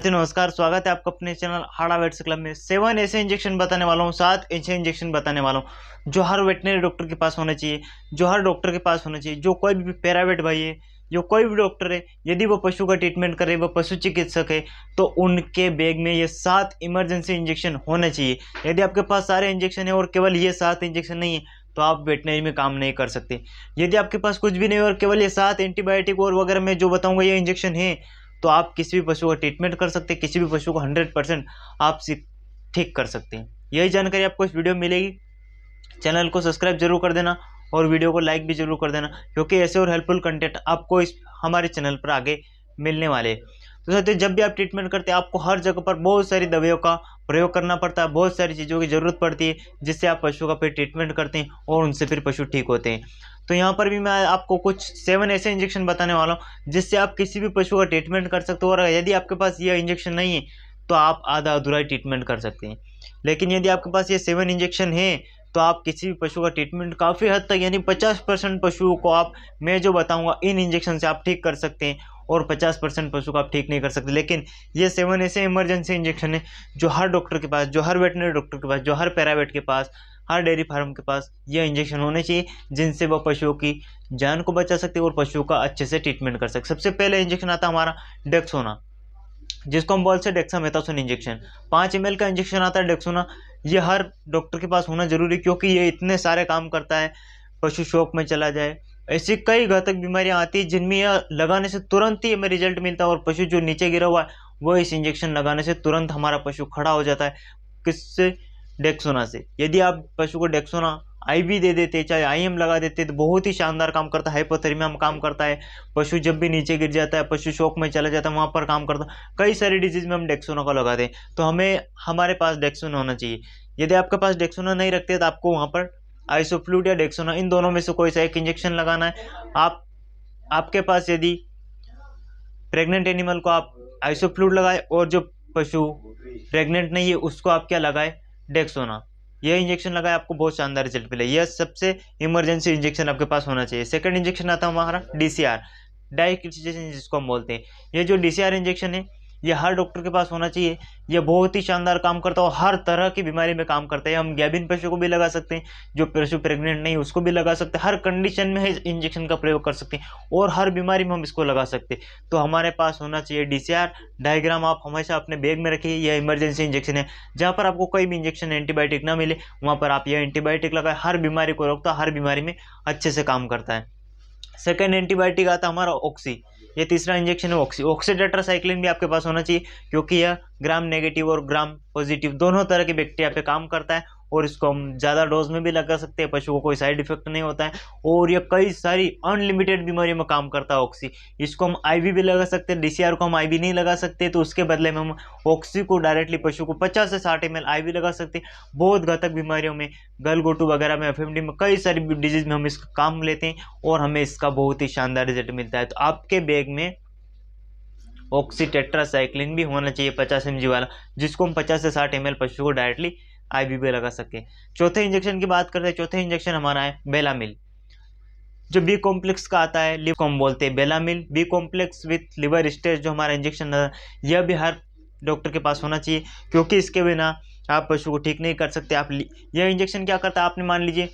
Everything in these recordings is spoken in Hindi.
नमस्ते नमस्कार, स्वागत है आपका अपने चैनल हाड़ा वेट्स क्लब में। 7 ऐसे इंजेक्शन बताने वाला हूँ, 7 ऐसे इंजेक्शन बताने वाला हूँ जो हर वेटनरी डॉक्टर के पास होना चाहिए, जो हर डॉक्टर के पास होना चाहिए, जो कोई भी पैरावेट भाई है, जो कोई भी डॉक्टर है, यदि वो पशु का ट्रीटमेंट करे, वो पशु चिकित्सक है, तो उनके बैग में ये 7 इमरजेंसी इंजेक्शन होने चाहिए। यदि आपके पास सारे इंजेक्शन है और केवल ये 7 इंजेक्शन नहीं है तो आप वेटनरी में काम नहीं कर सकते। यदि आपके पास कुछ भी नहीं है और केवल ये 7 एंटीबायोटिक और वगैरह मैं जो बताऊंगा ये इंजेक्शन है, तो आप किसी भी पशु का ट्रीटमेंट कर सकते हैं, किसी भी पशु को 100% आप ठीक कर सकते हैं। यही जानकारी आपको इस वीडियो में मिलेगी। चैनल को सब्सक्राइब जरूर कर देना और वीडियो को लाइक भी जरूर कर देना, क्योंकि ऐसे और हेल्पफुल कंटेंट आपको इस हमारे चैनल पर आगे मिलने वाले हैं। तो साथियों, जब भी आप ट्रीटमेंट करते हैं आपको हर जगह पर बहुत सारी दवाइयों का प्रयोग करना पड़ता है, बहुत सारी चीज़ों की ज़रूरत पड़ती है जिससे आप पशु का फिर ट्रीटमेंट करते हैं और उनसे फिर पशु ठीक होते हैं। तो यहाँ पर भी मैं आपको कुछ 7 ऐसे इंजेक्शन बताने वाला हूँ जिससे आप किसी भी पशु का ट्रीटमेंट कर सकते हो। और यदि आपके पास यह इंजेक्शन नहीं है तो आप आधा अधूरा ट्रीटमेंट कर सकते हैं। लेकिन यदि आपके पास ये 7 इंजेक्शन है तो आप किसी भी पशु का ट्रीटमेंट काफ़ी हद तक यानी 50% पशुओं को आप मैं जो बताऊंगा इन इंजेक्शन से आप ठीक कर सकते हैं और 50% पशु को आप ठीक नहीं कर सकते। लेकिन ये 7 ऐसे इमरजेंसी इंजेक्शन है जो हर डॉक्टर के पास, जो हर वेटनरी डॉक्टर के पास, जो हर पैरावेट के पास, हर डेयरी फार्म के पास ये इंजेक्शन होने चाहिए जिनसे वह पशुओं की जान को बचा सकते और पशुओं का अच्छे से ट्रीटमेंट कर सकते। सबसे पहले इंजेक्शन आता है हमारा डेक्सोना, जिसको हम बोलते हैं डेक्सामेथासोन इंजेक्शन। 5 ml का इंजेक्शन आता है डेक्सोना। ये हर डॉक्टर के पास होना जरूरी, क्योंकि ये इतने सारे काम करता है। पशु शौक में चला जाए, ऐसी कई घातक बीमारियां आती है जिनमें यह लगाने से तुरंत ही हमें रिजल्ट मिलता है और पशु जो नीचे गिरा हुआ है वो इस इंजेक्शन लगाने से तुरंत हमारा पशु खड़ा हो जाता है। किससे? डेक्सोना से। यदि आप पशु को डेक्सोना आईवी दे देते, चाहे आईएम लगा देते, तो बहुत ही शानदार काम करता है। हाइपोथर्मिया में काम करता है। पशु जब भी नीचे गिर जाता है, पशु शौक में चला जाता है, वहाँ पर काम करता है। कई सारी डिजीज में हम डेक्सोना को लगा दें, तो हमें हमारे पास डेक्सोना होना चाहिए। यदि आपके पास डेक्सोना नहीं रखते तो आपको वहाँ पर आइसोफ्लूड या डेक्सोना, इन दोनों में से कोई सा एक इंजेक्शन लगाना है। आपके पास यदि प्रेग्नेंट एनिमल को आप आइसोफ्लूड लगाए और जो पशु प्रेग्नेंट नहीं है उसको आप क्या लगाए? डेक्सोना। यह इंजेक्शन लगाए, आपको बहुत शानदार रिजल्ट मिले। यह सबसे इमरजेंसी इंजेक्शन आपके पास होना चाहिए। सेकंड इंजेक्शन आता है हमारा डीसीआर, डाइक्रिस्टेशन जिसको हम बोलते हैं। ये जो डीसीआर इंजेक्शन है ये हर डॉक्टर के पास होना चाहिए। यह बहुत ही शानदार काम करता है और हर तरह की बीमारी में काम करता है। हम गैबिन पशु को भी लगा सकते हैं, जो पशु प्रेग्नेंट नहीं उसको भी लगा सकते हैं। हर कंडीशन में इस इंजेक्शन का प्रयोग कर सकते हैं और हर बीमारी में हम इसको लगा सकते हैं। तो हमारे पास होना चाहिए डीसीआर। डायग्राम आप हमेशा अपने बैग में रखिए। यह इमरजेंसी इंजेक्शन है। जहाँ पर आपको कोई भी इंजेक्शन एंटीबायोटिक ना मिले वहाँ पर आप यह एंटीबायोटिक लगाए। हर बीमारी को रोकता है, हर बीमारी में अच्छे से काम करता है। सेकेंड एंटीबायोटिक आता है हमारा ऑक्सी। ये तीसरा इंजेक्शन है ऑक्सी। ऑक्सीटेट्रासाइक्लिन भी आपके पास होना चाहिए, क्योंकि यह ग्राम नेगेटिव और ग्राम पॉजिटिव दोनों तरह के बैक्टीरिया पे काम करता है और इसको हम ज़्यादा डोज में भी लगा सकते हैं। पशु को कोई साइड इफेक्ट नहीं होता है और ये कई सारी अनलिमिटेड बीमारियों में काम करता है ऑक्सी। इसको हम आईवी भी लगा सकते हैं। डीसीआर को हम आईवी नहीं लगा सकते, तो उसके बदले में हम ऑक्सी को डायरेक्टली पशु को 50 से 60 ml आईवी लगा सकते हैं। बहुत घातक बीमारियों में, गलघोटू वगैरह में, एफएमडी में, कई सारी डिजीज में हम इसका काम लेते हैं और हमें इसका बहुत ही शानदार रिजल्ट मिलता है। तो आपके बैग में ऑक्सीटेट्रासाइक्लिन भी होना चाहिए 50 mg वाला, जिसको हम 50 से 60 ml पशु को डायरेक्टली आईवी पे लगा सके। चौथे इंजेक्शन की बात करते हैं। चौथे इंजेक्शन हमारा है बेलामिल, जो बी कॉम्प्लेक्स का आता है। लिव को हम बोलते हैं Belamyl. B complex with liver stage जो हमारा इंजेक्शन है यह भी हर डॉक्टर के पास होना चाहिए, क्योंकि इसके बिना आप पशु को ठीक नहीं कर सकते। यह इंजेक्शन क्या करता है? आपने मान लीजिए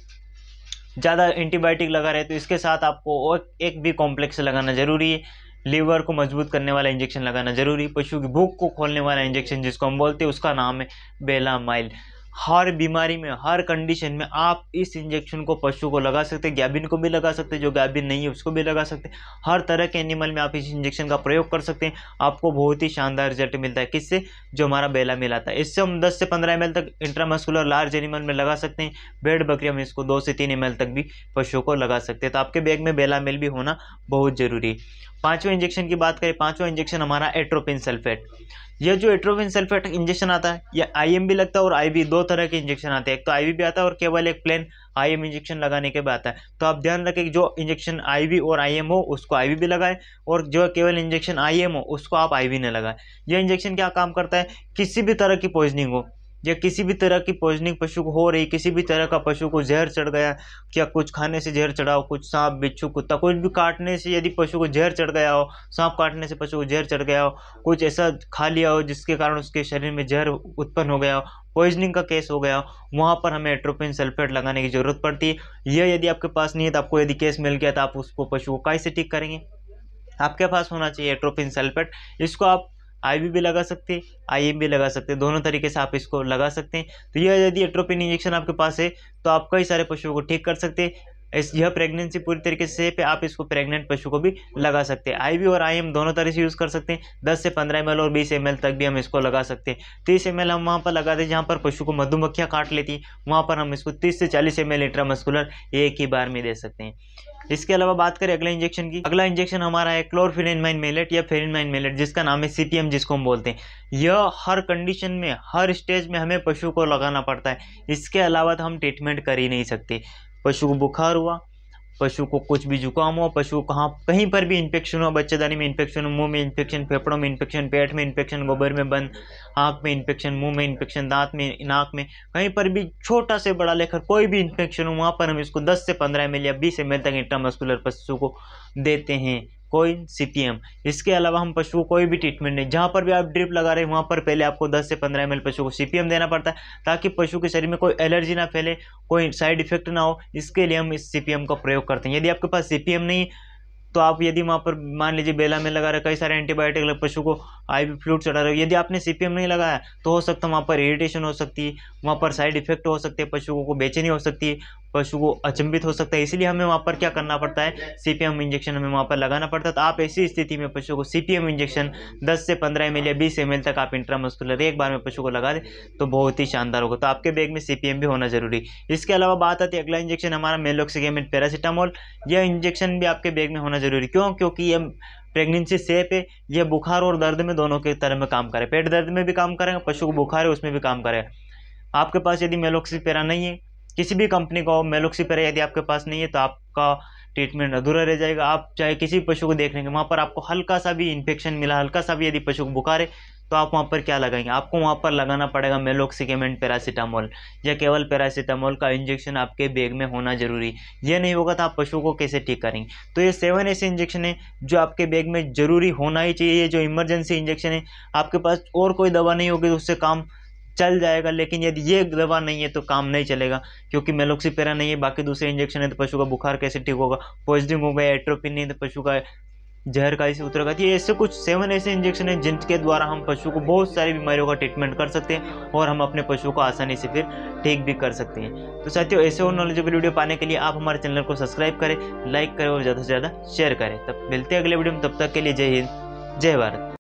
ज़्यादा एंटीबायोटिक लगा रहे तो इसके साथ आपको एक बी कॉम्प्लेक्स लगाना जरूरी है। लीवर को मजबूत करने वाला इंजेक्शन लगाना जरूरी। पशु की भूख को खोलने वाला इंजेक्शन जिसको हम बोलते हैं उसका नाम है बेलामाइल। हर बीमारी में, हर कंडीशन में आप इस इंजेक्शन को पशु को लगा सकते हैं। गैबिन को भी लगा सकते हैं, जो गैबिन नहीं है उसको भी लगा सकते हैं। हर तरह के एनिमल में आप इस इंजेक्शन का प्रयोग कर सकते हैं। आपको बहुत ही शानदार रिजल्ट मिलता है। किससे? जो हमारा बेलामिल आता है। इससे हम 10 से 15 ml तक इंट्रामस्कुलर लार्ज एनिमल में लगा सकते हैं। भेड़ बकरियों में इसको 2 से 3 ml तक भी पशुओं को लगा सकते हैं। तो आपके बैग में बेलामिल भी होना बहुत जरूरी है। पांचवें इंजेक्शन की बात करें, पांचवा इंजेक्शन हमारा एट्रोपिन सल्फेट। यह जो एट्रोपिन सल्फेट इंजेक्शन आता है यह आईएम भी लगता है और आईवी, दो तरह के इंजेक्शन आते हैं। एक तो आईवी भी आता है और केवल एक प्लेन आईएम इंजेक्शन लगाने के बाद आता है। तो आप ध्यान रखें कि जो इंजेक्शन आईवी और आईएम हो उसको आईवी भी लगाए और जो केवल इंजेक्शन आईएम हो उसको आप आईवी न लगाए। यह इंजेक्शन क्या काम करता है? किसी भी तरह की पॉइजनिंग हो, या किसी भी तरह की पॉइजनिंग पशु को हो रही, किसी भी तरह का पशु को जहर चढ़ गया, क्या कुछ खाने से जहर चढ़ा हो, कुछ सांप बिच्छू कुत्ता कुछ भी काटने से यदि पशु को जहर चढ़ गया हो, सांप काटने से पशु को जहर चढ़ गया हो, कुछ ऐसा खा लिया हो जिसके कारण उसके शरीर में जहर उत्पन्न हो गया हो, पॉइजनिंग का केस हो गया हो, वहाँ पर हमें एट्रोपिन सल्फेट लगाने की जरूरत पड़ती है। यह यदि आपके पास नहीं है तो आपको यदि केस मिल गया तो आप उसको पशु को कैसे ठीक करेंगे? आपके पास होना चाहिए एट्रोपिन सल्फेट। इसको आप आईवी भी लगा सकते हैं, आईएम भी लगा सकते हैं, दोनों तरीके से आप इसको लगा सकते हैं। तो यह यदि एट्रोपिन इंजेक्शन आपके पास है तो आप कई सारे पशुओं को ठीक कर सकते हैं। यह प्रेगनेंसी पूरी तरीके से सेफ है, आप इसको प्रेग्नेंट पशु को भी लगा सकते हैं। आईवी और आईएम दोनों तरह से यूज़ कर सकते हैं। 10 से 15 ml और 20 ml तक भी हम इसको लगा सकते हैं। 30 ml हम वहाँ पर लगाते हैं जहाँ पर पशु को मधुमक्खियाँ काट लेती, वहाँ पर हम इसको 30 से 40 ml इंट्रामस्कुलर एक ही बार में दे सकते हैं। इसके अलावा बात करें अगला इंजेक्शन की, अगला इंजेक्शन हमारा है क्लोरफेनिमाइन मेलेट या फेनिमाइन मेलेट, जिसका नाम है सीपीएम, जिसको हम बोलते हैं। यह हर कंडीशन में, हर स्टेज में हमें पशु को लगाना पड़ता है। इसके अलावा तो हम ट्रीटमेंट कर ही नहीं सकते। पशु को बुखार हुआ, पशु को कुछ भी जुकाम हो, पशु को कहीं पर भी इन्फेक्शन हो, बच्चेदानी में इन्फेक्शन, मुंह में इन्फेक्शन, फेफड़ों में इन्फेक्शन, पेट में इन्फेक्शन, गोबर में बंद, आँख में इन्फेक्शन, मुंह में इन्फेक्शन, दांत में, नाक में, कहीं पर भी छोटा से बड़ा लेकर कोई भी इन्फेक्शन हो, वहाँ पर हम इसको 10 से 15 ml या 20 ml तक इंट्रामस्कुलर पशु को देते हैं, कोई सीपीएम। इसके अलावा हम पशु को कोई भी ट्रीटमेंट नहीं, जहाँ पर भी आप ड्रिप लगा रहे हैं वहाँ पर पहले आपको 10 से 15 ml पशु को सीपीएम देना पड़ता है, ताकि पशु के शरीर में कोई एलर्जी ना फैले, कोई साइड इफेक्ट ना हो। इसके लिए हम इस सीपीएम का प्रयोग करते हैं। यदि आपके पास सीपीएम नहीं तो आप यदि वहाँ पर मान लीजिए बेला में लगा रहे कई सारे एंटीबायोटिक लग, पशु को आईवी फ्लूइड चढ़ा रहे हो, यदि आपने सीपीएम नहीं लगाया तो हो सकता है वहाँ पर इरिटेशन हो सकती है, वहाँ पर साइड इफेक्ट हो सकते हैं, पशुओं को बेचैनी हो सकती है, पशु को अचंभित हो सकता है। इसलिए हमें वहाँ पर क्या करना पड़ता है, सीपीएम इंजेक्शन हमें वहाँ पर लगाना पड़ता है। तो आप ऐसी स्थिति में पशु को सीपीएम इंजेक्शन 10 से 15 ml या 20 ml तक आप इंट्रामस्कुलर एक बार में पशु को लगा दें तो बहुत ही शानदार होगा। तो आपके बैग में सीपीएम भी होना जरूरी। इसके अलावा बात आती है अगला इंजेक्शन हमारा मेलोक्सिगेमिन पैरासीटामोल। यह इंजेक्शन भी आपके बैग में होना जरूरी। क्यों? क्योंकि यह प्रेगनेंसी सेफ है, यह बुखार और दर्द में दोनों के तरह में काम करे, पेट दर्द में भी काम करेगा, पशु को बुखार है उसमें भी काम करेगा। आपके पास यदि मेलोक्सिपेरा नहीं है, किसी भी कंपनी का हो, मेलोक्सिपेरा यदि आपके पास नहीं है तो आपका ट्रीटमेंट अधूरा रह जाएगा। आप चाहे किसी भी पशु को देख लेंगे, वहाँ पर आपको हल्का सा भी इन्फेक्शन मिला, हल्का सा भी यदि पशु को बुखार है तो आप वहाँ पर क्या लगाएंगे? आपको वहाँ पर लगाना पड़ेगा मेलोक्सिगेमिन पैरासीटामोल या केवल पैरासीटामोल का इंजेक्शन आपके बैग में होना जरूरी। यह नहीं होगा तो आप पशु को कैसे ठीक करेंगे? तो ये 7 ऐसे इंजेक्शन है जो आपके बैग में जरूरी होना ही चाहिए। ये जो इमरजेंसी इंजेक्शन है, आपके पास और कोई दवा नहीं होगी तो उससे काम चल जाएगा, लेकिन यदि ये दवा नहीं है तो काम नहीं चलेगा, क्योंकि मेलोक्सिपेरा नहीं है, बाकी दूसरे इंजेक्शन है तो पशु का बुखार कैसे ठीक होगा, पॉइजनिंग हो गया, एट्रोपिन नहीं तो पशु का जहर कैसे उतरेगा। ये ऐसे कुछ 7 ऐसे इंजेक्शन हैं जिनके द्वारा हम पशु को बहुत सारी बीमारियों का ट्रीटमेंट कर सकते हैं और हम अपने पशु को आसानी से फिर ठीक भी कर सकते हैं। तो साथियों, ऐसे और नॉलेजेबल वीडियो पाने के लिए आप हमारे चैनल को सब्सक्राइब करें, लाइक करें और ज़्यादा से ज़्यादा शेयर करें। तब मिलते हैं अगले वीडियो में, तब तक के लिए जय हिंद, जय भारत।